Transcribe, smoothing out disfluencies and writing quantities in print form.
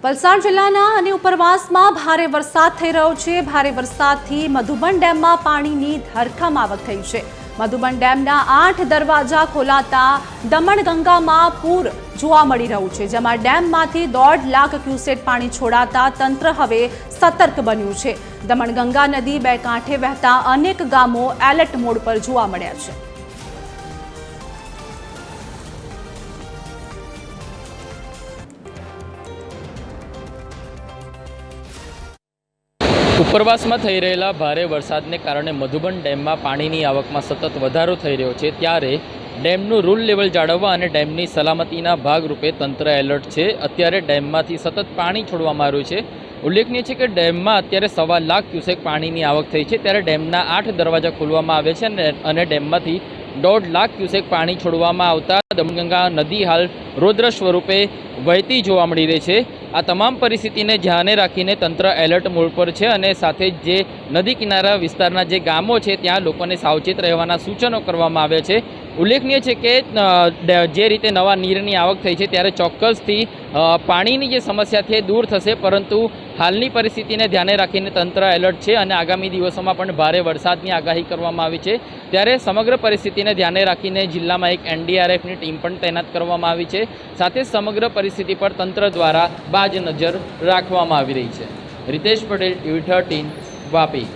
વલસાડ જિલ્લાના અને ઉપરવાસમાં ભારે વરસાદ થઈ રહ્યો છે। ભારે વરસાદથી મધુબન ડેમમાં પાણીની ધરખમ આવક થઈ છે। મધુબન ડેમના 8 દરવાજા ખોલાતા દમણગંગામાં પૂર જોવા મળી રહ્યું છે, જેમાં ડેમમાંથી 1.5 લાખ ક્યુસેક પાણી છોડાતા તંત્ર હવે સતર્ક બન્યું છે। દમણગંગા નદી બે કાંઠે વહેતા અનેક ગામો એલર્ટ મોડ પર જોવા મળ્યા છે। ઉપરવાસમાં થઈ રહેલા ભારે વરસાદને કારણે મધુબન ડેમમાં પાણીની આવકમાં સતત વધારો થઈ રહ્યો છે, ત્યારે ડેમનું રૂલ લેવલ જાળવવા અને ડેમની સલામતીના ભાગરૂપે તંત્ર એલર્ટ છે। અત્યારે ડેમમાંથી સતત પાણી છોડવામાં આવ્યું છે। ઉલ્લેખનીય છે કે ડેમમાં અત્યારે 1.25 લાખ ક્યુસેક પાણીની આવક થઈ છે, ત્યારે ડેમના 8 દરવાજા ખોલવામાં આવે છે અને ડેમમાંથી 1.5 લાખ ક્યુસેક પાણી છોડવામાં આવતા દમણગંગા નદી હાલ રૌદ્ર સ્વરૂપે વહેતી જોવા મળી રહી છે। આ તમામ પરિસ્થિતિને ધ્યાને રાખીને તંત્ર એલર્ટ મોડ પર છે અને સાથે જ જે નદી કિનારા વિસ્તારના જે ગામો છે ત્યાં લોકોને સાવચેત રહેવાના સૂચનો કરવામાં આવ્યા છે। ઉલ્લેખનીય છે કે જે રીતે નવા નીરની આવક થઈ છે ત્યારે ચોક્કસથી પાણીની જે સમસ્યા છે દૂર થશે, પરંતુ હાલની પરિસ્થિતિને ધ્યાને રાખીને તંત્ર એલર્ટ છે અને આગામી દિવસોમાં પણ ભારે વરસાદની આગાહી કરવામાં આવી છે। ત્યારે સમગ્ર પરિસ્થિતિને ધ્યાને રાખીને જિલ્લામાં એક NDRFની ટીમ પણ તૈનાત કરવામાં આવી છે। સાથે સમગ્ર પરિસ્થિતિ પર તંત્ર દ્વારા બાજ નજર રાખવામાં આવી રહી છે। રિતેશ પટેલ, TV13, વાપી।